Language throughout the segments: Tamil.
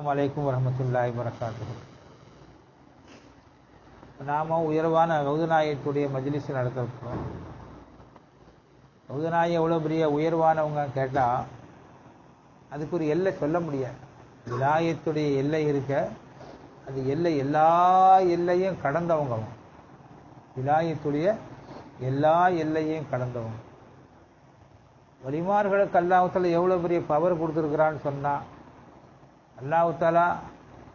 அலைக்கும் வரஹ்மத்துல்லாஹி வபரகாத்துஹு. நாம உயர்வான கௌதநாயகத்துடைய மஜ்லிஸ் நடத்திருக்கிறோம். கௌதநாயகம் எவ்வளோ பெரிய உயர்வானவங்க கேட்டால் அதுக்கு ஒரு எல்லை சொல்ல முடியாது. விலாயத்துடைய எல்லை இருக்க, அது எல்லை எல்லா எல்லையும் கடந்தவங்க. விலாயத்துடைய எல்லா எல்லையும் கடந்தவங்க. வலிமார்களுக்கு அல்லாஹ்வுத்தாலா எவ்வளோ பெரிய பவர் கொடுத்துருக்குறான்னு சொன்னால், அல்லாஹ்வுத்தாலா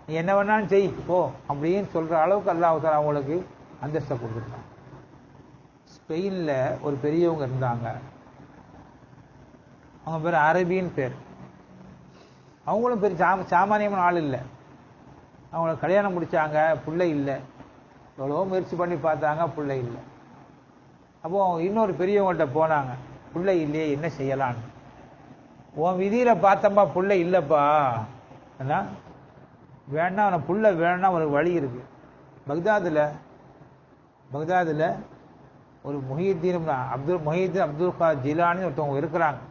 நீ என்ன வேணாலும் செய் போ அப்படின்னு சொல்கிற அளவுக்கு அல்லாஹ்வுத்தாலா அவங்களுக்கு அந்தஸ்தை கொடுத்துருக்காங்க. ஸ்பெயினில் ஒரு பெரியவங்க இருந்தாங்க. அவங்க பேர் அரபின்னு பேர். அவங்களும் பெரிய சாமானியமான ஆள் இல்லை. அவங்கள கல்யாணம் முடித்தாங்க, பிள்ளை இல்லை. எவ்வளோ முயற்சி பண்ணி பார்த்தாங்க, பிள்ளை இல்லை. அப்போ இன்னொரு பெரியவங்கள்ட்ட போனாங்க, பிள்ளை இல்லையே என்ன செய்யலான்னு. உன் விதியில் பார்த்தம்பா பிள்ளை இல்லைப்பா, என்ன வேணா அவனை புள்ள வேணா அவனுக்கு வழி இருக்கு. பக்தாதில் ஒரு முஹியுத்தீன் அப்துல் காதர் ஜிலானி ஒருத்தவங்க இருக்கிறாங்க.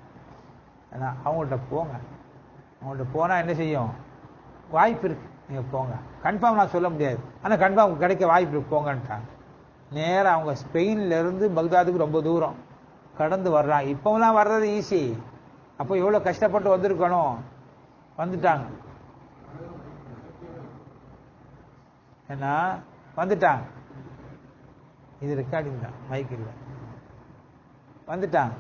ஏன்னா அவங்கள்ட்ட போங்க. அவங்கள்ட்ட போனால் என்ன செய்யும், வாய்ப்பு இருக்கு, நீங்கள் போங்க. கன்ஃபார்ம் நான் சொல்ல முடியாது, ஆனால் கன்ஃபார்ம் கிடைக்க வாய்ப்பு இருக்கு, போங்கன்ட்டாங்க. நேராக அவங்க ஸ்பெயின்லேருந்து பக்தாதுக்கு ரொம்ப தூரம் கடந்து வர்றாங்க. இப்போலாம் வர்றது ஈஸி, அப்போ எவ்வளோ கஷ்டப்பட்டு வந்திருக்கணும். வந்துட்டாங்க. ஏன்னா வந்துட்டாங்க. இது ரெக்கார்டிங் தான், மைக் இல்லை. வந்துட்டாங்க.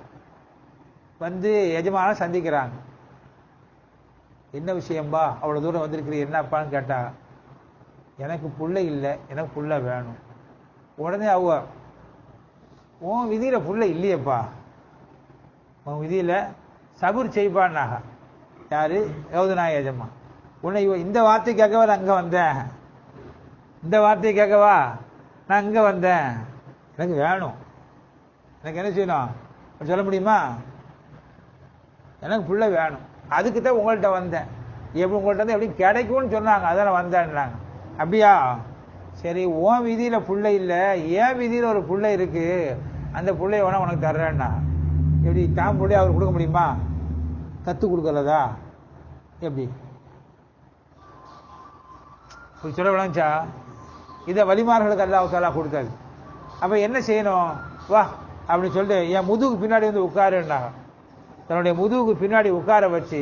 வந்து எஜமான சந்திக்கிறாங்க. என்ன விஷயம்பா அவ்வளோ தூரம் வந்திருக்கிறீ, என்னப்பான்னு கேட்டா, எனக்கு புள்ள இல்லை, எனக்கு புள்ள வேணும். உடனே உன் விதியில் புள்ள இல்லையப்பா, உன் விதியில் சபுர் செய்வான்னாக. யாரு? கௌதநாயக எஜமா. உன்னை இந்த வார்த்தை கேட்கவா நான் அங்கே வந்தேன், இந்த வார்த்தையை கேட்கவா நான் இங்கே வந்தேன். எனக்கு வேணும், எனக்கு என்ன செய்யணும் சொல்ல முடியுமா? எனக்கு புள்ள வேணும், அதுக்கு தான் உங்கள்கிட்ட வந்தேன். எப்படி உங்கள்கிட்ட வந்து எப்படி கிடைக்கும்னு சொன்னாங்க, அதான் வந்தேன்னாங்க. அப்படியா, சரி. உன் விதியில் புள்ள இல்லை, ஏன் விதியில் ஒரு புள்ள இருக்கு, அந்த பிள்ளைய வேணா உனக்கு தர்றேன்னா. எப்படி தான் பிள்ளைய அவர் கொடுக்க முடியுமா? தத்து கொடுக்கறதா எப்படி சொல்ல விளங்குச்சா? இதை வலிமார்களுக்கு அல்லாஹ்வுத்தாலா கொடுத்தாரு. அப்போ என்ன செய்யணும், வா அப்படின்னு சொல்லிட்டு என் முதுகுக்கு பின்னாடி வந்து உட்காருன்னாங்க. தன்னுடைய முதுகுக்கு பின்னாடி உட்கார வச்சு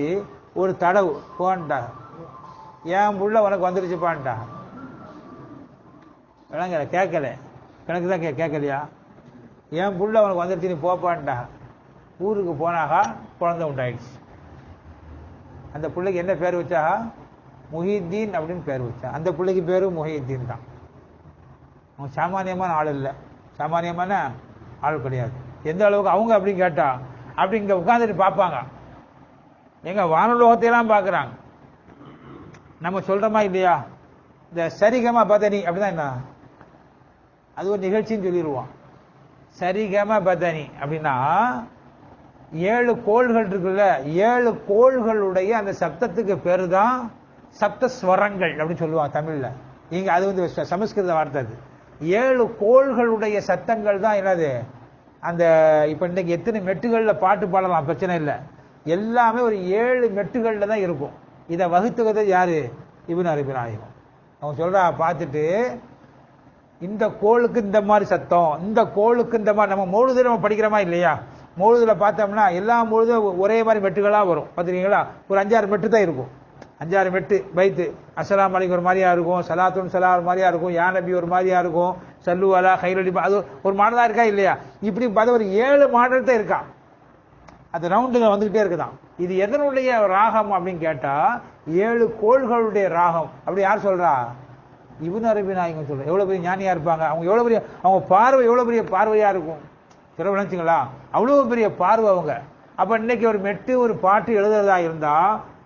ஒரு தடவு போன்ட்டாங்க. என் புள்ள உனக்கு வந்துருச்சுப்பான்ட்டாங்க. விளங்கல, கேட்கல, கணக்கு தான் கேட்கலையா? என் புள்ள உனக்கு வந்துருச்சு, நீ போப்பான்ட்டாங்க. ஊருக்கு போனாக குழந்தை உண்டாயிடுச்சு. அந்த பிள்ளைக்கு என்ன பேர் வச்சா? முஹியுத்தீன் அப்படின்னு பேர் வச்சா. அந்த பிள்ளைக்கு பேரும் முஹியுத்தீன் தான். அவன் சாமானியமான ஆள் இல்லை, சாமானியமான ஆள் கிடையாது. எந்த அளவுக்கு அவங்க அப்படின்னு கேட்டா, அப்படி இங்கே உட்காந்துட்டு பார்ப்பாங்க. எங்க வானுலோகத்தையெல்லாம் பார்க்குறாங்க. நம்ம சொல்கிறோமா இல்லையா? இந்த சரிகமா பதனி அப்படிதான், என்ன அது ஒரு நிகழ்ச்சின்னு சொல்லிடுவோம். சரிகமா பதனி அப்படின்னா 7 கோள்கள் இருக்குல்ல, 7 கோள்களுடைய அந்த சப்தத்துக்கு பேரு தான் சப்தஸ்வரங்கள் அப்படின்னு சொல்லுவாங்க தமிழ்ல. இங்க அது வந்து சமஸ்கிருத வார்த்தை. அது 7 கோள்களுடைய சத்தங்கள் தான் என்னது அந்த. இப்ப இன்னைக்கு எத்தனை மெட்டுகள்ல பாட்டு பாடலாம், பிரச்சனை இல்லை. எல்லாமே ஒரு 7 மெட்டுகள்ல தான் இருக்கும். இதை வகுத்துவது யாரு? இப்னு அரபி நாயகம். அவங்க சொல்றா பார்த்துட்டு, இந்த கோளுக்கு இந்த மாதிரி சத்தம், இந்த கோளுக்கு இந்த மாதிரி. நம்ம மௌலுதுல நம்ம படிக்கிறோமா இல்லையா? மௌலுதுல பார்த்தோம்னா எல்லா மௌலுதும் ஒரே மாதிரி மெட்டுகளாக வரும். பார்த்துருக்கீங்களா? ஒரு 5-6 மெட்டு தான் இருக்கும். 5-6 மெட்டு பைத்து. அஸ்ஸலாமு அலைக்கும் ஒரு மாதிரியா இருக்கும், சலாத்துன் சலாம் ஒரு மாதிரியா இருக்கும், யா நபி ஒரு மாதிரியா இருக்கும், சல்லு அலா கைரலி அது ஒரு மாடலா இருக்கா இல்லையா? இப்படி பார்த்து ஒரு 7 மாடல் தான் இருக்கா. அது ரவுண்டுல வந்துகிட்டே இருக்குதான். இது எதனுடைய ராகம் அப்படின்னு கேட்டா 7 கோள்களுடைய ராகம். அப்படி யார் சொல்றா? இப்னு அரபி நாயகம் சொல்ற. எவ்வளவு பெரிய ஞானியா இருப்பாங்க அவங்க, எவ்வளவு பெரிய அவங்க பார்வை, எவ்வளவு பெரிய பார்வையா இருக்கும். சில விளைச்சுங்களா, அவ்வளவு பெரிய பார்வை அவங்க. அப்ப இன்னைக்கு ஒரு மெட்டு ஒரு பாட்டு எழுதுறதா இருந்தா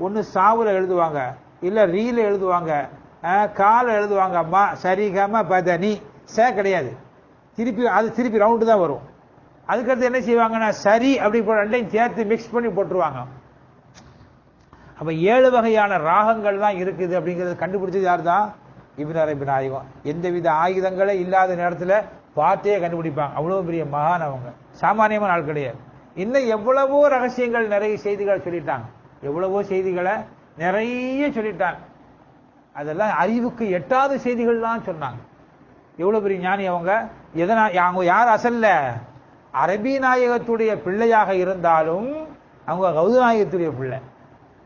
ஒன்னு சாவுல எழுதுவாங்க, இல்ல ரீல எழுதுவாங்க, கால எழுதுவாங்க. அம்மா சரிகம பதனி ச கிடையாது, திருப்பி ரவுண்டு தான் வரும். அதுக்கடுத்து என்ன செய்வாங்கன்னா சரி அப்படி ரெண்டையும் சேர்த்து மிக்ஸ் பண்ணி போட்டுருவாங்க. அப்ப 7 வகையான ராகங்கள் தான் இருக்குது அப்படிங்கறது கண்டுபிடிச்சது யார் தான்? இப்னு அரபி நாயகம். எந்தவித ஆயுதங்களே இல்லாத நேரத்தில் பார்த்தே கண்டுபிடிப்பாங்க. அவ்வளவு பெரிய மகான் அவங்க, சாமானியமான ஆள் கிடையாது. இன்னும் எவ்வளவோ ரகசியங்கள், நிறைய செய்திகளை சொல்லிட்டாங்க. எவ்வளவோ செய்திகளை நிறைய சொல்லிட்டாங்க. அதெல்லாம் அறிவுக்கு எட்டாத செய்திகள்லாம் சொன்னாங்க. எவ்வளவு பெரிய ஞானி அவங்க. அவங்க யார் அசல்ல அரபி நாயகத்துடைய பிள்ளையாக இருந்தாலும் அவங்க கௌத நாயகத்துடைய பிள்ளை.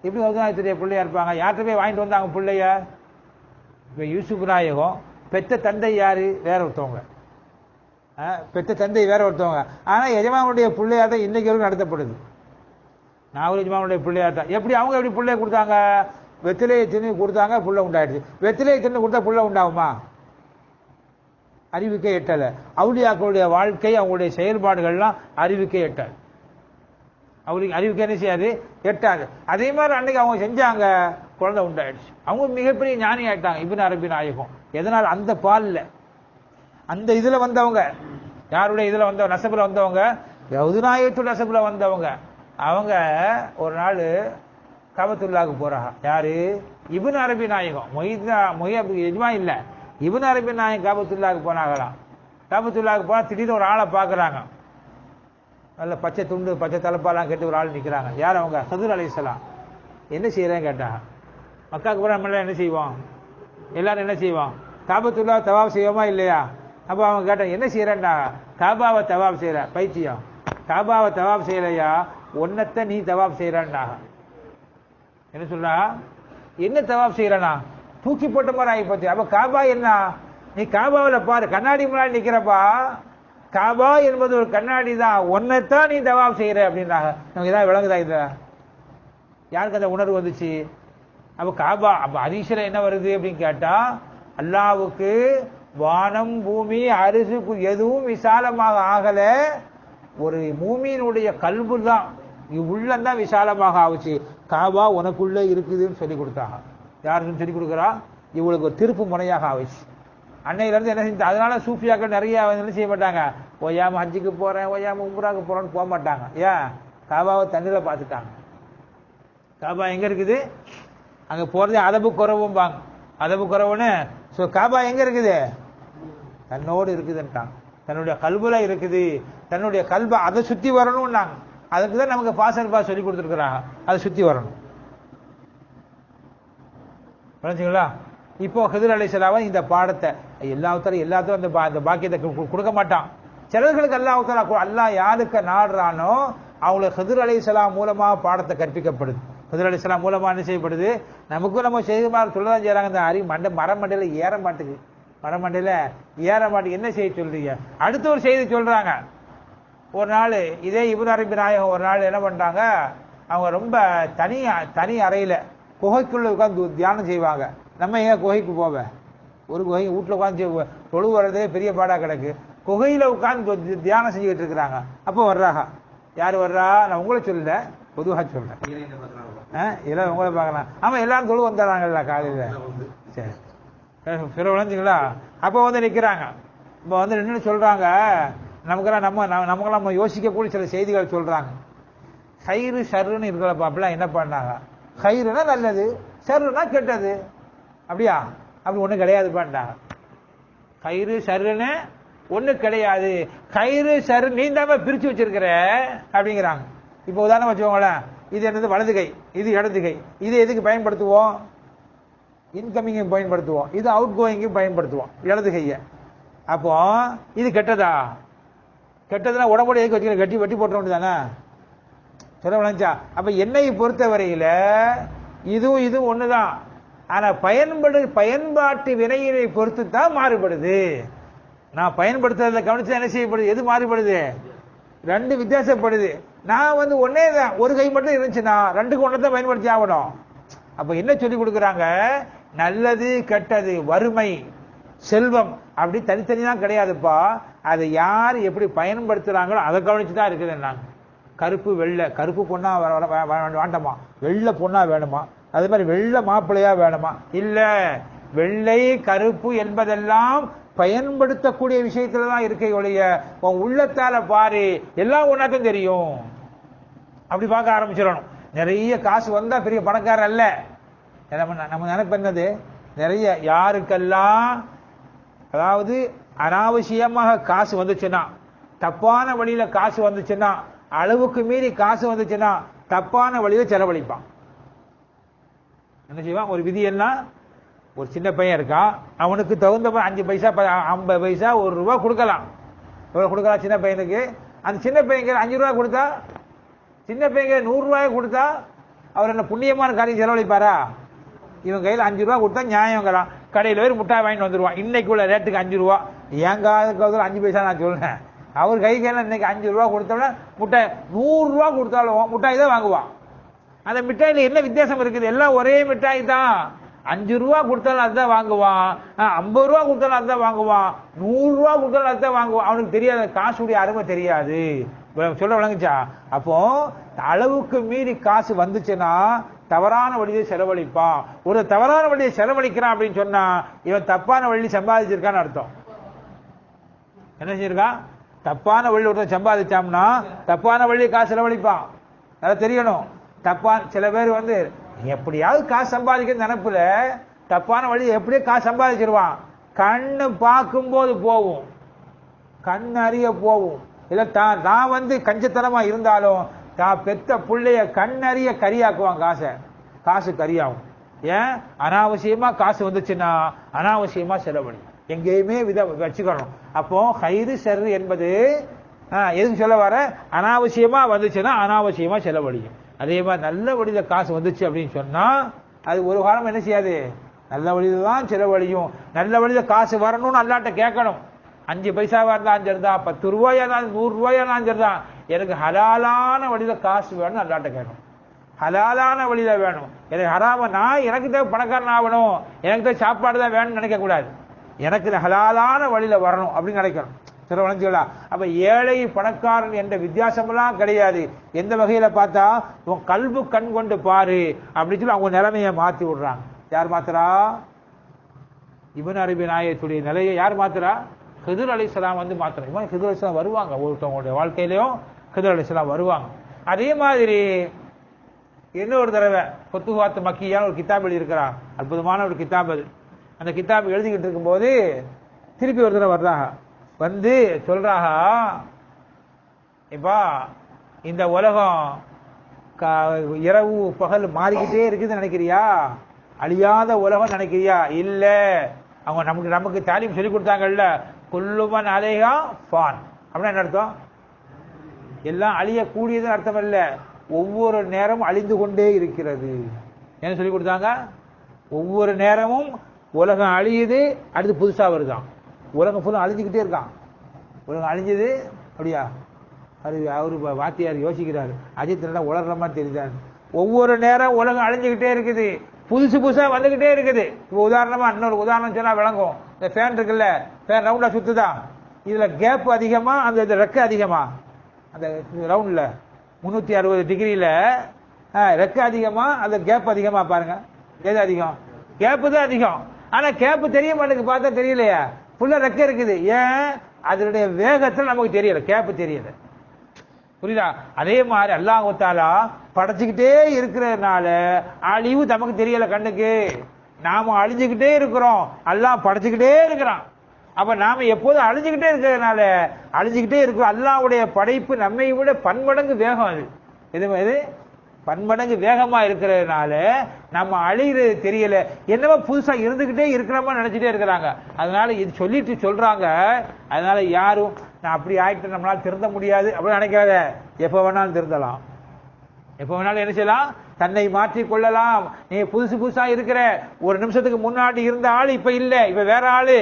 எப்படி கௌத நாயகத்துடைய பிள்ளையா இருப்பாங்க? யார்கிட்ட போய் வாங்கிட்டு வந்தாங்க பிள்ளைய? இப்ப யூசுப் நாயகம் பெத்த தந்தை யாரு? வேற ஒருத்தவங்க. பெத்த தந்தை வேற ஒருத்தவங்க. ஆனா எஜமானுடைய பிள்ளையா தான் இன்னைக்கு வரைக்கும் நடத்தப்படுது. நாவல் எஜமானுடைய பிள்ளையா தான். எப்படி அவங்க எப்படி பிள்ளைய கொடுத்தாங்க? வெத்திலையை தின்னு கொடுத்தாங்க, புள்ள உண்டாயிடுச்சு. வெத்திலையை தின்னு கொடுத்தா புள்ள உண்டாகுமா? அறிவுக்கே எட்டல. அவுலியாக்களுடைய வாழ்க்கை, அவங்களுடைய செயல்பாடுகள்லாம் அறிவுக்கே எட்டாது. அவருக்கு அறிவுக்கு என்ன செய்யாது? எட்டாது. அதே மாதிரி அன்னைக்கு அவங்க செஞ்சாங்க, குழந்தை உண்டாயிடுச்சு. அவங்க மிகப்பெரிய ஞானி ஆயிட்டாங்க இப்னு அரபி நாயகம். எதனால்? அந்த பால்ல, அந்த இதுல வந்தவங்க. யாருடைய இதுல வந்தவங்க? நசபுல வந்தவங்க, கௌத நாயகத்துடைய நசபுல வந்தவங்க. அவங்க ஒரு நாள் கபத்துல்லாவுக்கு போறாங்க. யாரு? இப்னு அரபி நாயகம். எஜ்மா இல்ல, இப்னு அரபி நாயகம் காபத்துல்லாவுக்கு போனாங்களாம். காபத்துல்லாவுக்கு போனா திடீர்னு ஒரு ஆளை பாக்குறாங்க. நல்ல பச்சை துண்டு, பச்சை தலைப்பாலாம் கட்டி ஒரு ஆள் நிக்கிறாங்க. யார் அவங்க? ஹிதுர் அலைஹிஸ்ஸலாம். என்ன செய்யறேன்னு கேட்டாங்க. மக்காவுக்கு போற நம்ம என்ன செய்வோம்? எல்லாரும் என்ன செய்வோம்? காபத்துல்லா தவாப் செய்வோமா இல்லையா? அப்ப அவங்க கேட்டாங்க, என்ன செய்யறேன்னா? காபாவை தவாப் செய்யற. பைத்தியம், காபாவை தவாப் செய்யலையா, ஒன்னத்தை நீ தவாப் செய்யறான்னா. என்ன சொல்றா? என்ன தவாப் செய்யறனா? தூக்கி போட்ட மாதிரி ஆகி போச்சு. அப்ப காபா என்ன? நீ காபாவில் பாரு, கண்ணாடி முன்னாடி நிக்கிறப்பா. காபா என்பது ஒரு கண்ணாடி தான், ஒன்னைத்தான் நீ தவாப் செய்யற அப்படின்றாங்க. நமக்கு ஏதாவது விளங்குதா? இது யாருக்கு அந்த உணர்வு வந்துச்சு? அப்ப காபா, அப்ப ஹதீஸ்ல என்ன வருது அப்படின்னு கேட்டா, அல்லாஹ்வுக்கு வானம் பூமி அரிசு எதுவும் விசாலமாக ஆகல, ஒரு மூமியினுடைய கல்பு தான், உள்ளம் தான் விசாலமாக ஆகுச்சு. காபா உனக்குள்ள இருக்குதுன்னு சொல்லி கொடுத்தாங்க. யாருன்னு சொல்லி கொடுக்குறா? இவளுக்கு ஒரு திருப்பு முனையாக ஆயிடுச்சு. அன்னையில இருந்து என்ன செஞ்சு, அதனால சூஃபியாக்கள் நிறைய என்ன செய்ய மாட்டாங்க, ஒய்யாம ஹஜ்ஜுக்கு போறேன், ஒய்யாம உம்ராக்கு போறேன்னு போக மாட்டாங்க. ஏன்? காபாவை தண்ணில பார்த்துட்டாங்க. காபா எங்க இருக்குது? அங்க போறதே அதபு குறவும்பாங்க. அதபு குறவுன்னு காபா எங்க இருக்குது? தன்னோடு இருக்குதுன்ட்டாங்க. தன்னுடைய கல்புல இருக்குது. தன்னுடைய கல்பை அதை சுத்தி வரணும்னாங்க. அதுக்கு தான் நமக்கு பாசல் பாஸ் சொல்லி கொடுத்துருக்குறாங்க. அதை சுத்தி வரணும். புரிஞ்சுங்களா? இப்போ ஹிதுர் அலைஹிஸ்ஸலாம் இந்த பாடத்தை எல்லாத்தையும் அந்த பாக்கியத்தை கொடுக்க மாட்டான். சிலர்களுக்கு அல்லாஹ் யாருக்கு நாடுறானோ அவங்களுக்கு ஹிதுர் அலைஹிஸ்ஸலாம் மூலமா பாடத்தை கற்பிக்கப்படுது. ஹிதுர் அலைஹிஸ்ஸலாம் மூலமா என்ன செய்யப்படுது? நமக்கும் நம்ம செய்யுமாறு சொல்லதான் செய்யறாங்க. இந்த மரமண்டையில ஏற மாட்டுக்கு, மரமண்டையில ஏற மாட்டுக்கு. என்ன செய்ய சொல்றீங்க? அடுத்த ஒரு செய்தி சொல்றாங்க. ஒரு நாள் இதே இப்னு அரபி நாயகம் ஒரு நாள் என்ன பண்றாங்க, அவங்க ரொம்ப தனி அறையில குகைக்குள்ள உட்காந்து தியானம் செய்வாங்க. நம்ம எங்க குகைக்கு போவேன்? ஒரு குகை வீட்டுல உட்காந்து தொழு வர்றதே பெரிய பாடா கிடக்கு. குகையில உட்காந்து தியானம் செஞ்சுக்கிட்டு இருக்கிறாங்க. அப்போ வர்றாங்க. யாரு வர்றா? நான் உங்களை சொல்லல, பொதுவாக சொல்றேன். இல்லை உங்களை பார்க்கலாம். ஆமா, எல்லாரும் தொழு வந்துடுறாங்கல்ல காலையில. சரி, பிற விளைஞ்சுங்களா? அப்போ வந்து நிக்கிறாங்க. இப்போ வந்து நின்று சொல்றாங்க, நமக்கெல்லாம் நம்ம யோசிக்கக்கூடிய சில செய்திகள் சொல்றாங்க. ஹைரு ஷர்ருன்னு இருக்கிறப்ப அப்படிலாம் என்ன பண்ணாங்க? ஹைருனா நல்லது, ஷர்ருனா கெட்டது. அப்படியா? அப்படி ஒண்ணு கிடையாதுப்பாண்டாங்க. ஹைரு ஷர்ருன்னு ஒண்ணு கிடையாது. ஹைரு ஷர்ரு நீ தான் பிரிச்சு வச்சிருக்கிற அப்படிங்கிறாங்க. இப்போ உதாரணம் வச்சுக்கோங்களேன், இது என்னது? வலது கை, இது இடது கை. இது எதுக்கு பயன்படுத்துவோம்? இன்கமிங்கும் பயன்படுத்துவோம், இது அவுட் கோயிங்கும் பயன்படுத்துவோம், இடது கைய. அப்போ இது கெட்டதா? கெட்டதுன்னா உடம்போட எதுக்கு வச்சுக்க? கட்டி வெட்டி போட்ட வேண்டியதானே? சொல்ல விளைஞ்சா? அப்ப என்னை பொறுத்த வரையில இதுவும் ஒண்ணுதான். ஆனா பயன்பாட்டு வினையினை பொறுத்து தான் மாறுபடுது. நான் பயன்படுத்துறத கவனிச்சு என்ன செய்யப்படுது? எது மாறுபடுது? ரெண்டு வித்தியாசப்படுது. நான் வந்து ஒன்னே தான், ஒரு கை மட்டும் இருந்துச்சுன்னா ரெண்டுக்கு ஒன்னதான் பயன்படுத்தி ஆகணும். அப்ப என்ன சொல்லி கொடுக்குறாங்க? நல்லது கெட்டது, வறுமை செல்வம் அப்படி தனித்தனிதான் கிடையாதுப்பா. அதை யார் எப்படி பயன்படுத்துறாங்களோ அதை கவனிச்சுதான் இருக்குது. நாங்க கருப்பு வெள்ளை, கருப்பு பொண்ணா வேண்டாமா, வெள்ளை பொண்ணா வேணுமா, அதே மாதிரி வெள்ளை மாப்பிள்ளையா வேணுமா? இல்ல, வெள்ளை கருப்பு என்பதெல்லாம் பயன்படுத்தக்கூடிய விஷயத்துலதான் இருக்கே ஒழிய உன் உள்ளத்தால பாரு எல்லாம் ஒன்னாத்தான் தெரியும். அப்படி பார்க்க ஆரம்பிச்சிடணும். நிறைய காசு வந்தா பெரிய பணக்காரர் அல்ல. நம்ம நினைப்பு என்னது? நிறைய யாருக்கெல்லாம் அதாவது அனாவசியமாக காசு வந்துச்சுன்னா, தப்பான வழியில காசு வந்துச்சுன்னா, அளவுக்கு மீறி காசு வந்துச்சுன்னா தப்பான வழியில செலவழிப்பான். என்ன செய்வான்? ஒரு விதி என்ன? ஒரு சின்ன பையன் இருக்கான், அவனுக்கு தகுந்த 5 பைசா 50 பைசா ₹1 கொடுக்கலாம். எவ்வளவு கொடுக்கலாம் சின்ன பையனுக்கு? அந்த சின்ன பையன் ₹5 கொடுத்தா, சின்ன பையன் ₹100 கொடுத்தா அவர் என்ன புண்ணியமான காரியம் செலவழிப்பாரா? இவன் கையில் ₹5 கொடுத்தா நியாயங்கிறான். கடையில் போய் முட்டாய் வாங்கிட்டு வந்துருவான். இன்னைக்கு உள்ள ரேட்டுக்கு ₹5. என் காலத்துல 5 பைசா நான் சொல்றேன். அவர் கைக்கு இன்னைக்கு ₹5 கொடுத்தோம்னா முட்டாய் ₹100 கொடுத்தாலும் முட்டாய் தான் வாங்குவான். அந்த மிட்டாயில என்ன வித்தியாசம் இருக்குது? எல்லாம் ஒரே மிட்டாய் தான். ₹5 கொடுத்தாலும் அதுதான் வாங்குவான், ₹50 கொடுத்தாலும் அதுதான் வாங்குவான், ₹100 கொடுத்தாலும் அதுதான் வாங்குவான். அவனுக்கு தெரியாது, காசுடைய அருமை தெரியாது. சொல்ல விளங்குச்சா? அப்போ அளவுக்கு மீறி காசு வந்துச்சுன்னா தவறான வழியை செலவழிப்பான். ஒரு தவறான வழியை செலவழிக்கிறான் அப்படின்னு சொன்னா இவன் தப்பான வழியில் சம்பாதிச்சிருக்கான்னு அர்த்தம். என்ன செஞ்சிருக்கான்? தப்பான வழியில் ஒருத்தன் சம்பாதிச்சாம்னா தப்பான வழியை காசு செலவழிப்பான். அதை தெரியணும். சில பேர் எப்படியாவது காசு சம்பாதிக்கிற நினைப்புல தப்பான வழி எப்படியே காசு சம்பாதிச்சிருவான். கண்ணு பார்க்கும் போது போகும், கண் அறிய போகும். இல்ல நான் கஞ்சத்தனமா இருந்தாலும் தான் பெத்த பிள்ளைய கண்ணறிய கரியாக்குவான். காசு கரியாகும். ஏன்? அனாவசியமா காசு வந்துச்சுன்னா அனாவசியமா செலவழி எங்கேயுமே வச்சுக்கணும். அப்போ ஹைரு ஷர் என்பது எதுக்கு சொல்ல வர? அனாவசியமா வந்துச்சுன்னா அனாவசியமா செலவழியும். அதே மாதிரி நல்ல வழியில காசு வந்துச்சு அப்படின்னு சொன்னா அது ஒரு காலம் என்ன செய்யாது? நல்ல வழியில தான் செலவழியும். நல்ல வழியில காசு வரணும்னு அல்லாட்ட கேட்கணும். 5 பைசாவா இருந்தாலும் சரிதான், ₹10 இருந்தாலும் ₹100 இருந்தாலும் சரிதான், எனக்கு ஹலாலான வழியில காசு வேணும் அல்லாட்ட கேட்கணும். ஹலாலான வழியில வேணும். எனக்கு ஹராம எனக்கு தான் பணக்காரன் ஆகணும், எனக்கு தான் சாப்பாடு தான் வேணும்னு நினைக்க கூடாது. எனக்கு ஹலாலான வழியில வரணும் அப்படின்னு நினைக்கணும். சில வளர்ச்சிகளா? அப்ப ஏழை பணக்காரன் என்ற வித்தியாசமெல்லாம் கிடையாது. எந்த வகையில பார்த்தா உன் கல்பு கண் கொண்டு பாரு அப்படின்னு சொல்லி அவங்க நிலைமையை மாத்தி விடுறாங்க. யார் மாத்துறா? இப்னு அரபி நாயகத்துடைய நிலையை யார் மாத்துறா? ஹிதுர் அலைஹிஸ்ஸலாம் மாத்துறா. ஹிதுர் அலைஹிஸ்ஸலாம் வருவாங்க, ஒருத்தவங்களுடைய வாழ்க்கையிலையும் ஹிதுர் அலைஹிஸ்ஸலாம் வருவாங்க. அதே மாதிரி இன்னொரு தடவை ஃபுத்துஹாத் மக்கியான ஒரு கிதாப் எழுதியிருக்கிறார். அற்புதமான ஒரு கிதாப் அது. அந்த கிதாப் எழுதிக்கிட்டு இருக்கும்போது திருப்பி ஒரு தடவை வர்றாங்க, சொல்றாக, இப்பா இந்த உலகம் இரவு பகல் மாறிக்கிட்டே இருக்குது நினைக்கிறியா? அழியாத உலகம் நினைக்கிறியா? இல்ல, அவங்க நமக்கு தாலீம் சொல்லி கொடுத்தாங்கல்ல, குல்லுமன் அலைஹா ஃபான் அப்படின்னா என்ன அர்த்தம்? எல்லாம் அழியக்கூடியதுன்னு அர்த்தம் இல்ல, ஒவ்வொரு நேரமும் அழிந்து கொண்டே இருக்கிறது. என்ன சொல்லி கொடுத்தாங்க? ஒவ்வொரு நேரமும் உலகம் அழியுது, அடுத்து புதுசா வருதான். உலகம் ஃபுல்லா அழிஞ்சுக்கிட்டே இருக்கான். உலகம் அழிஞ்சது அப்படியா? அவரு வாத்தியார் யோசிக்கிறாரு, அஜித் நல்லா உலர்ற மாதிரி தெரியுதாரு. ஒவ்வொரு நேரம் உலகம் அழிஞ்சுக்கிட்டே இருக்குது, புதுசு புதுசா வந்துகிட்டே இருக்குது. இப்போ உதாரணமா இன்னொரு உதாரணம் சொன்னா விளங்கும். இந்த ஃபேன் இருக்குல்ல, ஃபேன் ரவுண்டா சுத்துதா, இதுல கேப் அதிகமா அந்த ரெக்கை அதிகமா? அந்த ரவுண்ட்ல 360 டிகிரியில ரெக்கை அதிகமா அந்த கேப் அதிகமா? பாருங்க, எது அதிகம்? கேப்பு தான் அதிகம். ஆனா கேப்பு தெரிய மாட்டேங்குது, பார்த்தா தெரியலையா? ஃபுல்லா ரெக்கை இருக்குது. ஏன்? அதனுடைய வேகத்தில் நமக்கு தெரியல, கேப்பு தெரியல. புரியுதா? அதே மாதிரி அல்லாஹ் தஆலா படைச்சுக்கிட்டே இருக்கிறதுனால அழிவு நமக்கு தெரியல கண்ணுக்கு. நாம அழிஞ்சுக்கிட்டே இருக்கிறோம், அல்லாஹ் படைச்சுக்கிட்டே இருக்கிறான். அப்ப நாம எப்போதும் அழிஞ்சுக்கிட்டே இருக்கிறதுனால அழிஞ்சுக்கிட்டே இருக்கிறோம். அல்லாஹ்வுடைய படைப்பு நம்மை விட பன்மடங்கு வேகம். அது எது? பன்மடங்கு வேகமா இருக்கிறதுனால நம்ம அழிகிறது தெரியல. என்னவோ புதுசா இருந்துகிட்டே இருக்கிறோமா நினைச்சிட்டே இருக்கிறாங்க. அதனால இது சொல்லிட்டு சொல்றாங்க. அதனால யாரும் நான் அப்படி ஆயிட்டு நம்மளால திருந்த முடியாது அப்படின்னு நினைக்காத. எப்ப வேணாலும் திருந்தலாம், எப்ப வேணாலும் என்ன செய்யலாம்? தன்னை மாற்றிக் கொள்ளலாம். நீ புதுசு புதுசா இருக்கிற, ஒரு நிமிஷத்துக்கு முன்னாடி இருந்த ஆளு இப்ப இல்ல, இப்ப வேற ஆளு,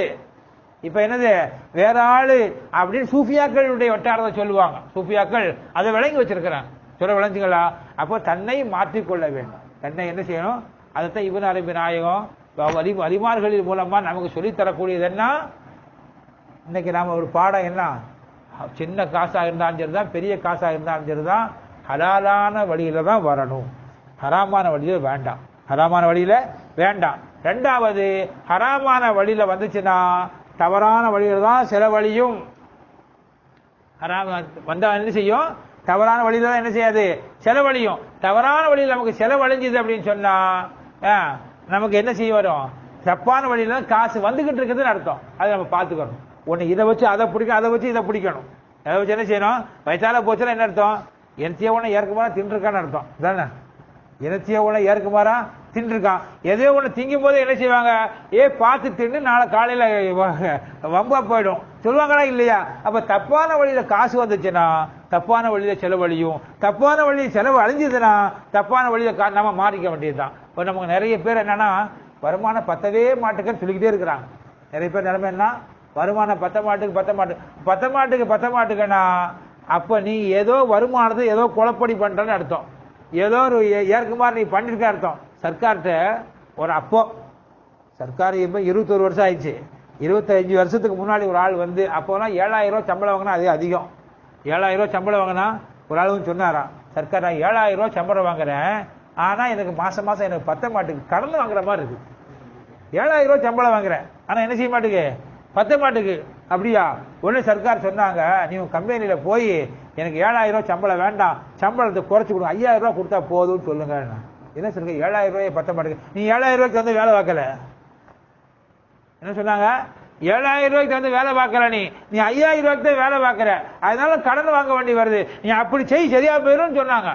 இப்ப என்னது வேற ஆளு அப்படின்னு சூஃபியாக்களுடைய வட்டாரத்தை சொல்லுவாங்க. சூஃபியாக்கள் அதை விளங்கி வச்சிருக்கிறாங்க. சொல்ல விளைஞ்சுங்களா? அப்போ தன்னை மாற்றிக்கொள்ள வேண்டும். தன்னை என்ன செய்யணும்? அதைத்தான் இப்னு அரபி நாயகம் வலிமார்களின் மூலமா நமக்கு சொல்லித்தரக்கூடியது என்ன? இன்னைக்கு நாம ஒரு பாடம் என்ன? சின்ன காசா இருந்தாலும் சரிதான், பெரிய காசா இருந்தாலும் சரிதான், ஹலாலான வழியில தான் வரணும், ஹராமான வழியில வேண்டாம். ஹராமான வழியில வேண்டாம். ரெண்டாவது, ஹராமான வழியில வந்துச்சுன்னா தவறான வழியில தான் செலவழியும். ஹராம வந்தா என்ன செய்யும்? தவறான வழியில தான் என்ன செய்யாது? செலவழியும். தவறான வழியில் நமக்கு செலவழிஞ்சுது அப்படின்னு சொன்னா நமக்கு என்ன செய்ய வரும்? தப்பான வழியில தான் காசு வந்துகிட்டு இருக்குதுன்னு அர்த்தம். அதை நம்ம பார்த்துக்கணும். ஒன்னு இதை வச்சு அதை பிடிக்கணும், அதை வச்சு இதை பிடிக்கணும். அதை வச்சு என்ன செய்யணும்? வயசால போச்சுன்னா என்ன அர்த்தம்? எனத்திய உன ஏற்குமாறா தின்றுருக்கான்னு அர்த்தம் தானே. எனத்திய உன ஏற்குமாறா தின்றுருக்கான். எதையோ ஒன்று திங்கும் போது என்ன செய்வாங்க, பார்த்து தின்னு நாளை காலையில வம்பா போயிடும் சொல்லுவாங்களா இல்லையா? அப்ப தப்பான வழியில காசு வந்துச்சுன்னா தப்பான வழியில செலவழியும், தப்பான வழியில செலவு அழிஞ்சதுன்னா தப்பான வழியில நம்ம மாறிக்க வேண்டியதுதான். இப்போ நமக்கு நிறைய பேர் என்னன்னா வருமானம் பத்தவே மாட்டுக்குன்னு சொல்லிக்கிட்டே இருக்கிறாங்க. நிறைய பேர் நிலைமை என்ன, வருமானம் பத்த மாட்டுக்குன்னா அப்ப நீ ஏதோ வருமானத்தை ஏதோ குழப்படி பண்றன்னு அர்த்தம், ஏதோ ஒரு ஏற்குமாறு நீ பண்ணிருக்க அர்த்தம். சர்க்கார்கிட்ட ஒரு அப்போ சர்க்கார் இப்போ 21 வருஷம் ஆயிடுச்சு, 25 வருஷத்துக்கு முன்னாடி ஒரு ஆள் வந்து அப்போலாம் 7000 ரூபாய் சம்பளம் வாங்கினா அது அதிகம். 7000 ரூபாய் சம்பளம் வாங்கினா ஒரு ஆள் வந்து சொன்னாராம், சர்க்கார் நான் 7000 ரூபாய் சம்பளம் வாங்குறேன், ஆனா எனக்கு மாசம் மாசம் எனக்கு பத்த மாட்டுக்கு, கடன் வாங்குற மாதிரி இருக்கு. 7000 ரூபாய் சம்பளம் வாங்குறேன் ஆனா என்ன செய்ய மாட்டுக்கு, பத்த மாட்டுக்கு. அப்படியா? உடனே சர்க்கார் சொன்னாங்க, நீங்க கம்பெனியில போய் எனக்கு 7000 ரூபாய் சம்பளம் வேண்டாம், சம்பளத்தை குறைச்சு கொடுங்க, 5000 ரூபாய் கொடுத்தா போதும்னு சொல்லுங்க. என்ன சொல்லுங்க, 7000 ரூபாய் பத்த மாட்டுக்கு, நீ 7000 ரூபாய்க்கு வந்து வேலை பார்க்கல. என்ன சொன்னாங்க, 7000 ரூபாய்க்கு வந்து வேலை பார்க்கல, நீ 5000 ரூபாய்க்கு தான் வேலை பார்க்கற, அதனால கடன் வாங்க வேண்டி வருது, நீ அப்படி செய் சரியா போயிடும் சொன்னாங்க.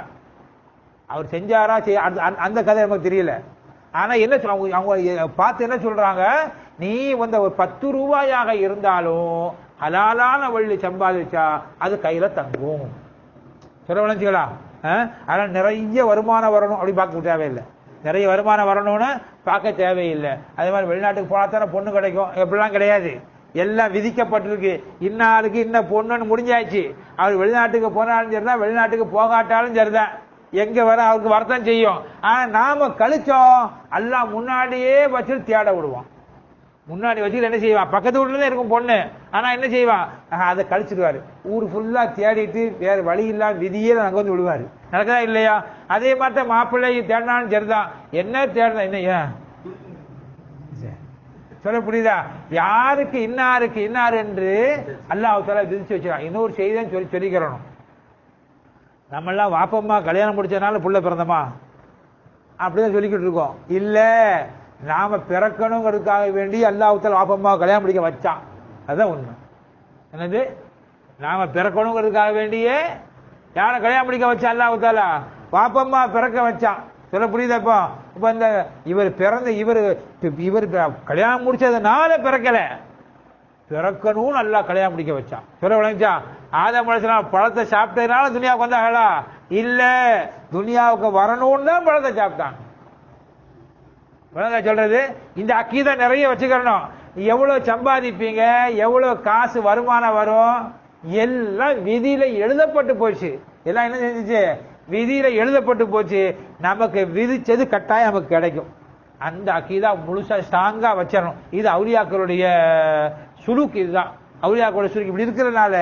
அவர் செஞ்சாரா அந்த கதை நமக்கு தெரியல. ஆனா என்ன அவங்க பார்த்து என்ன சொல்றாங்க, நீ வந்து ஒரு 10 ரூபாயாக இருந்தாலும் ஹலாலான வழி சம்பாதிச்சா அது கையில தங்கும். சொல்ல விளைஞ்சிக்கலாம். அதனால நிறைய வருமானம் வரணும் அப்படி பார்க்க தேவையில்லை, நிறைய வருமானம் வரணும்னு பார்க்க தேவையில்லை. அதே மாதிரி வெளிநாட்டுக்கு போனா தானே பொண்ணு கிடைக்கும், எப்படிலாம் கிடையாது, எல்லாம் விதிக்கப்பட்டிருக்கு. இன்னாருக்கு இன்ன பொண்ணுன்னு முடிஞ்சாச்சு. அவர் வெளிநாட்டுக்கு போனாலும் சரிதான், வெளிநாட்டுக்கு போகாட்டாலும் சரிதான், எங்க வர அவருக்கு வரத்தான் செய்யும். ஆனா நாம கழிச்சோம், எல்லாம் முன்னாடியே வச்சு தேட விடுவோம். முன்னாடி வச்சு என்ன செய்வான், பக்கத்து வீட்டுல தான் இருக்கும் பொண்ணு, ஆனா என்ன செய்வான், அதை கழிச்சிடுவாரு. ஊர் ஃபுல்லா தேடிட்டு வேற வழி இல்லாம விதியே அங்க வந்து விடுவாரு. நடக்குதா இல்லையா? அதே மாதிரி தான் மாப்பிள்ளை தேடினாலும் சரிதான், என்ன தேடினா என்ன சொல்ல புரியுதா? யாருக்கு இன்னாருக்கு இன்னார் என்று அல்லாஹ் தஆலா விதிச்சு வச்சிருக்கான். இன்னொரு செய்திதான் சொல்லிக்கிறோம், நம்ம எல்லாம் வாப்பம்மா கல்யாணம் முடிச்சதுனால புள்ள பிறந்தமா அப்படிதான் சொல்லிக்கிட்டு இருக்கோம். இல்ல, நாம பிறக்கணுங்கிறதுக்காக வேண்டி அல்லாஹ் தஆலா வாப்பம்மா கல்யாணம் முடிக்க வச்சான். அதுதான் உண்மை. என்னது, நாம பிறக்கணுங்கிறதுக்காக வேண்டியே யார கல்யாணம் முடிக்க வச்சா, அல்லாஹ் தஆலா வாப்பம்மா பிறக்க வச்சான். சொல்ல புரியுதாப்பா? இப்ப இந்த இவர் பிறந்த இவர் கல்யாணம் முடிச்சதுனால பிறக்கல, பிறக்கணும் நல்லா கல்யாணம் முடிக்க வச்சான். சொல்ல விளைஞ்சா, ஆதம் அலைஹிஸ்ஸலாம் பழத்தை சாப்பிட்டதுனால துனியாவுக்கு வந்தாங்களா? இல்ல, துனியாவுக்கு வரணும்னு தான் பழத்தை சாப்பிட்டாங்க. சொல்றது இந்த அக்கீதா நிறைய வச்சுக்கணும். எவ்வளவு சம்பாதிப்பீங்க, எவ்வளவு காசு வருமானம் வரும், எல்லாம் விதியில எழுதப்பட்டு போச்சு. எல்லாம் என்ன செஞ்சுச்சு, விதியில எழுதப்பட்டு போச்சு. நமக்கு விதிச்சது கட்டாயம் நமக்கு கிடைக்கும். அந்த அக்கீதா முழுசா ஸ்ட்ராங்கா வச்சிடணும். இது அவுலியாக்களுடைய சுலுக்கு, இதுதான் அவுலியாக்களுடைய சுலுக்கு. இப்படி இருக்கிறதுனால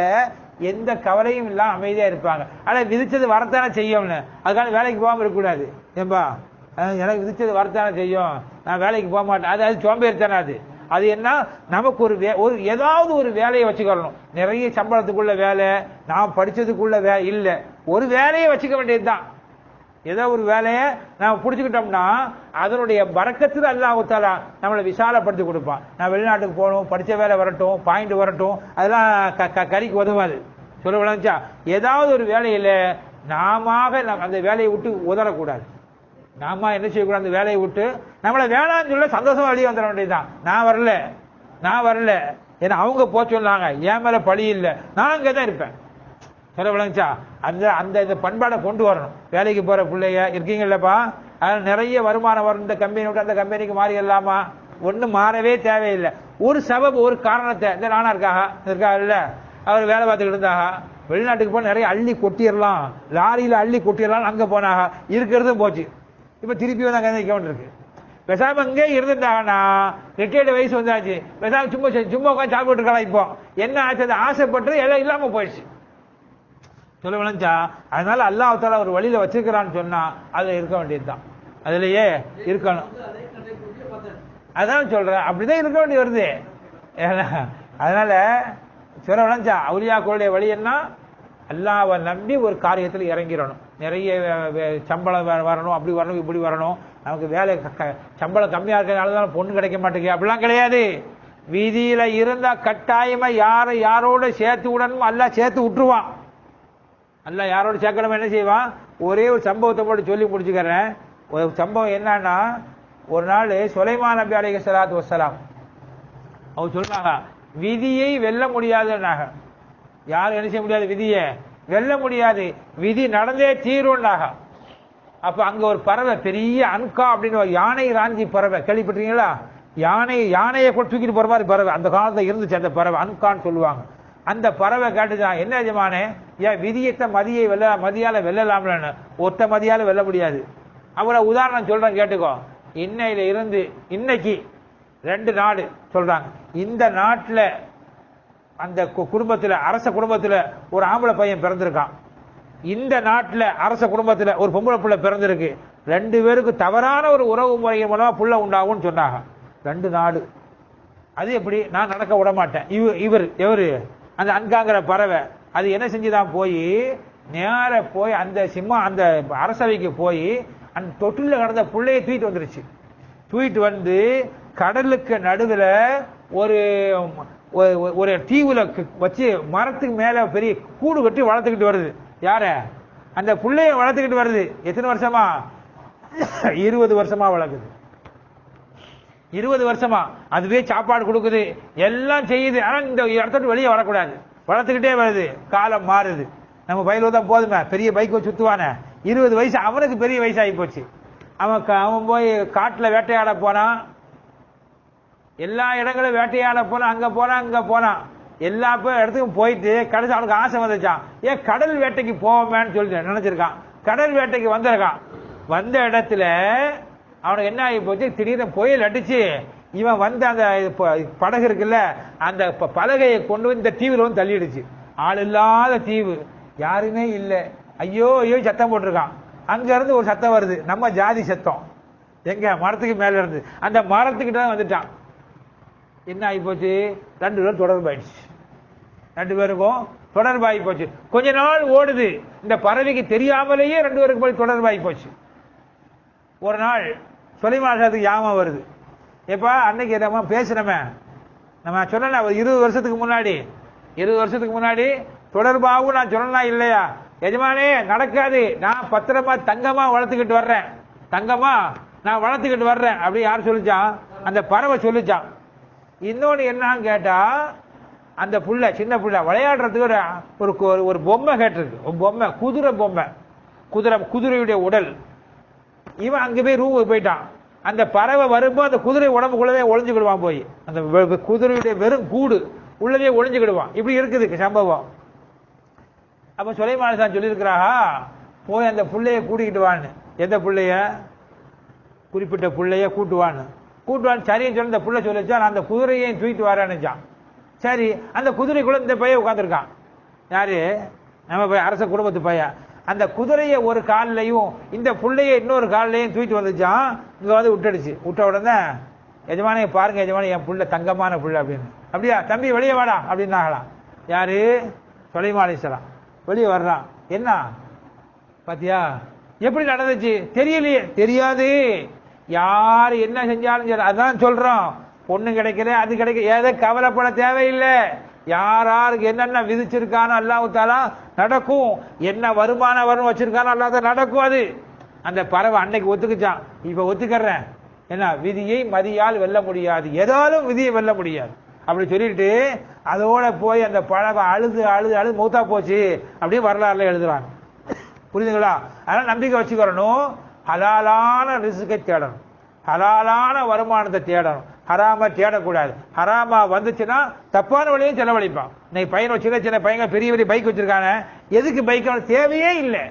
எந்த கவலையும் இல்லாம அமைதியா இருப்பாங்க. ஆனா விதிச்சது வரத்தானே செய்யும்னு, அதுக்கான வேலைக்கு போகாம இருக்கக்கூடாது. ஏன்பா எனக்கு விதிச்சது வரத்தானே செய்யும், நான் வேலைக்கு போக மாட்டேன், அது சோம்பேறித்தானே. அது என்ன, நமக்கு ஒரு ஏதாவது ஒரு வேலையை வச்சுக்கணும். நிறைய சம்பளத்துக்குள்ள வேலை, நாம் படிச்சதுக்குள்ள வேலை இல்ல, ஒரு வேலையை வச்சுக்க வேண்டியதுதான். ஏதோ ஒரு வேலையை நாம புடிச்சுக்கிட்டோம்னா அதனுடைய பரக்கத்துல அல்லாஹ் தஆலா நம்மளை விசாலப்படுத்தி கொடுப்பான். நான் வெளிநாட்டுக்கு போகணும், படிச்ச வேலை வரட்டும், பாயிண்ட் வரட்டும், அதெல்லாம் கறிக்கு உதவாது. சொல்ல விளைஞ்சா, ஏதாவது ஒரு வேலையில நாம அந்த வேலையை விட்டு உதறக்கூடாது. நாம என்ன செய்யக்கூடாது, அந்த வேலையை விட்டு நம்மளை வேணான்னு சொல்ல சந்தோஷமா வெளியே வந்துட வேண்டியதுதான். நான் வரல ஏன்னா அவங்க போச்சு சொன்னாங்க, என் மேல பழி இல்லை, நான் அங்கதான் இருப்பேன். சொல்ல விளங்குச்சா? அந்த பண்பாடை கொண்டு வரணும். வேலைக்கு போற பிள்ளைங்க இருக்கீங்கல்லப்பா, அதனால நிறைய வருமானம் வரும், இந்த கம்பெனி விட்டு அந்த கம்பெனிக்கு மாறிடலாமா? ஒன்னும் மாறவே தேவையில்லை. ஒரு சபப், ஒரு காரணத்தை, இந்த நானா இருக்கா இல்ல, அவர் வேலை பார்த்துக்கிட்டு இருந்தாங்க, வெளிநாட்டுக்கு போய் நிறைய அள்ளி கொட்டிடலாம், லாரியில அள்ளி கொட்டிடலாம், அங்க போனாங்க, இருக்கிறதும் போச்சு. இப்ப திருப்பி வந்து அங்க நிக்க இருக்கு. பேசாம இங்கே இருந்துட்டாங்கன்னா ரிட்டையர்டு வயசு வந்தாச்சு, பேசாம சும்மா உட்காந்து சாப்பிட்டு இருக்கலாம். இப்போ என்ன ஆச்சு, அது ஆசைப்பட்டு எல்லாம் இல்லாம போயிடுச்சு. சொல்ல விளைஞ்சா, அதனால அல்லாஹ் தஆலா ஒரு வழியில வச்சிருக்கிறான்னு சொன்னா அதுல இருக்க வேண்டியதுதான், அதுலயே இருக்கணும். அதான் சொல்றேன், அப்படிதான் இருக்க வேண்டி வருது. அதனால சொல்ல விளைஞ்சா, அவுலியாக்களுடைய வழி என்ன, அல்லாஹ்வை நம்பி ஒரு காரியத்தில் இறங்கிடணும். நிறைய சம்பளம் வரணும், அப்படி வரணும், இப்படி வரணும், நமக்கு வேலை சம்பளம் கம்மியா இருக்கிறதுனாலதான் பொண்ணு கிடைக்க மாட்டேங்குது, அப்படிலாம் கிடையாது. வீதியில இருந்தா கட்டாயமா யாரோட சேர்த்து விடணும், அல்லாஹ் சேர்த்து விட்டுருவான். அல்லாஹ் யாரோட சேர்க்கணும் என்ன செய்வான்? ஒரே ஒரு சம்பவத்தை மட்டும் சொல்லி முடிச்சுக்கிறேன். ஒரு சம்பவம் என்னன்னா, ஒரு நாள் சுலைமான் நபி அலைஹிஸ்ஸலாத்து வஸ்ஸலாம் அவங்க சொல்றாங்க, விதியை வெல்ல முடியாதுன்னாங்க. யாரும் என்ன செய்ய முடியாது, விதியை வெல்ல முடியாது, விதி நடந்தே தீரும்னாங்க. அப்ப அங்க ஒரு பறவை, பெரிய அன்கா அப்படின்னு ஒரு யானை ராஞ்சி பறவை, கேள்விப்பட்டீங்களா? யானையை கூட தூக்கிட்டு போற மாதிரி பறவை அந்த காலத்துல இருந்துச்சு. அந்த பறவை அன்கான்னு சொல்லுவாங்க. அந்த பறவை கேட்டுதான், என்ன எஜமானே, ஏன் விதியத்தை மதியால வெல்லலாம்லன்னு. ஒத்த மதியால வெல்ல முடியாது. அவ்வளவு உதாரணம் சொல்றேன் கேட்டுக்கோ. இன்னையில இருந்து இன்னைக்கு 2 நாடு சொல்றாங்க. இந்த நாட்டுல அந்த குடும்பத்துல, அரச குடும்பத்துல ஒரு ஆம்பளை பையன் பிறந்திருக்கான். இந்த நாட்டுல அரச குடும்பத்துல ஒரு பொம்பளை பிள்ளை பிறந்திருக்கு. 2 பேருக்கு தவறான ஒரு உறவு முறையின் மூலமா புள்ள உண்டாகும்னு சொன்னாங்க. 2 நாடு. அது எப்படி? நான் நடக்க விட மாட்டேன். எவரு அந்த அன்காங்கிற பறவை அது என்ன செஞ்சுதான் போய் நேர போய் அந்த அரசவைக்கு போய் அந்த தொட்டில கடந்த புள்ளையை தூக்கிட்டு வந்துருச்சு. தூக்கிட்டு வந்து கடலுக்கு நடுவில் ஒரு தீவுல வச்சு மரத்துக்கு மேல பெரிய கூடு கட்டி வளர்த்துக்கிட்டு வருது. யார? அந்த புள்ளைய வளர்த்துக்கிட்டு வருது. எத்தனை வருஷமா? 20 வருஷமா வளர்க்குது. 20 வருஷமா அதுவே சாப்பாடு கொடுக்குது, எல்லாம் செய்யுது. ஆனா இந்த இடத்த வெளியே வரக்கூடாது. வளர்த்துக்கிட்டே வருது. காலம் மாறுது. நம்ம பயில தான் போதுமே, பெரிய பைக் வச்சு சுத்துவானே. 20 வயசு அவனுக்கு பெரிய வயசாகி போச்சு. அவன் போய் காட்டுல வேட்டையாட போனான். எல்லா இடங்களும் வேட்டையாட போனா, அங்க போனா எல்லா இடத்துக்கும் போயிட்டு கடைசி அவனுக்கு ஆசை வந்துச்சான். ஏன் கடல் வேட்டைக்கு போவேன்னு சொல்லிட்டு நினைச்சிருக்கான். கடல் வேட்டைக்கு வந்திருக்கான். வந்த இடத்துல அவனுக்கு என்ன ஆகி போச்சு, திடீர்னு புயல் அடிச்சு இவன் வந்து அந்த படகு இருக்குல்ல, அந்த பலகையை கொண்டு வந்து இந்த தீவுல வந்து தள்ளிடுச்சு. ஆள் இல்லாத தீவு, யாருமே இல்லை. ஐயோ ஐயோ சத்தம் போட்டிருக்கான். அங்க இருந்து ஒரு சத்தம் வருது, நம்ம ஜாதி சத்தம். எங்க? மரத்துக்கு மேல இருந்து. அந்த மரத்துக்கிட்ட தான் வந்துட்டான். என்ன ஆகி போச்சு? 2 பேரும் தொடர்பு ஆயிடுச்சு. 2 பேருக்கும் தொடர்பாகி போச்சு. கொஞ்ச நாள் ஓடுது. இந்த பறவைக்கு தெரியாமலேயே 2 பேருக்கு போய் தொடர்பாகி போச்சு. ஒரு நாள் சுலைமானுக்கு யாமம் வருது. எப்ப? அன்னைக்கு நம்ம பேசுறமே, நம்ம சொன்ன ஒரு 20 வருஷத்துக்கு முன்னாடி தொடர்பாகவும் நான் சொன்னா இல்லையா, எஜமானே நடக்காது, நான் பத்திரமா தங்கமா வளர்த்துக்கிட்டு வர்றேன், அப்படி யார் சொல்லிச்சான்? அந்த பறவை சொல்லிச்சான். இன்னொன்னு என்னன்னு கேட்டா, அந்த புள்ள, சின்ன புள்ள விளையாடுறதுக்கு ஒரு பொம்மை கேட்டிருக்கு. பொம்மை, குதிரையுடைய உடல். இவன் அங்க போய் ரூமுக்கு போயிட்டான். அந்த பறவை வரும்போது அந்த குதிரை உடம்புக்குள்ளவே ஒளிஞ்சுக்கிடுவான். போய் அந்த குதிரையுடைய வெறும் கூடு உள்ளதே ஒளிஞ்சுக்கிடுவான். இப்படி இருக்குது சம்பவம். அப்ப சுலைமான் சொல்லியிருக்கிறாஹா, போய் அந்த புள்ளைய கூட்டிக்கிட்டு வான்னு. எந்த புள்ளைய? குறிப்பிட்ட புள்ளைய கூட்டுவான்னு. சரின்னு சொல்லி அந்த புள்ள சொல்லிச்சா, நான் அந்த குதிரையையும் தூக்கிட்டு வரேன்னுச்சான். சரி, அந்த குதிரைக்குள்ள இந்த பையன் உட்காந்துருக்கான். யாரு? நம்ம அரச குடும்பத்து பையன். அந்த குதிரையை ஒரு காலிலையும் இந்த புள்ளைய இன்னொரு காலிலையும் தூக்கிட்டு வந்துச்சான். இங்க வந்து விட்ட உடனே, எஜமானே பாருங்க எஜமானே, என் புள்ள தங்கமான புள்ள அப்படின்னு. அப்படியா தம்பி, வெளியே வாடா அப்படின்னாங்களாம். யாரு? சுலைமான் அலைஹிஸ்ஸலாம். வெளியே வர்றான். என்ன பாத்தியா எப்படி நடந்துச்சு? தெரியலையே. தெரியாது. யாரு என்ன செஞ்சாலும் சரி, அதான் சொல்றோம், பொண்ணு கிடைக்கல, அது கிடைக்க, ஏதோ கவலைப்பட தேவையில்லை. யாருக்கு என்னென்ன விதிச்சிருக்கானோ அல்லாஹ் தஆலா நடக்கும். என்ன வருமானம் வரும் வச்சிருக்கானோ அல்லாஹ் நடக்கும். அது அந்த பறவை அன்னைக்கு ஒத்துக்குச்சான். இப்ப ஒத்துக்கிறேன். என்ன? விதியை மதியால் வெல்ல முடியாது, எதாலும் விதியை வெல்ல முடியாது அப்படி சொல்லிட்டு அதோட போய் அந்த பறவை அழுது மூத்தா போச்சு. அப்படியே வரலாறுல எழுதுறாங்க. புரியுதுங்களா? அதனால நம்பிக்கை வச்சுக்கிறணும். ஹலாலான ரிஸ்கை தேடணும், ஹலாலான வருமானத்தை தேடணும், ஹராம தேடக்கூடாது. ஹராமா வந்துச்சுன்னா தப்பான வழியும் செலவழிப்பான். இன்னைக்கு பையன் சின்ன பையன் பெரிய பைக் வச்சிருக்கானே, எதுக்கு பைக்? தேவையே இல்லை.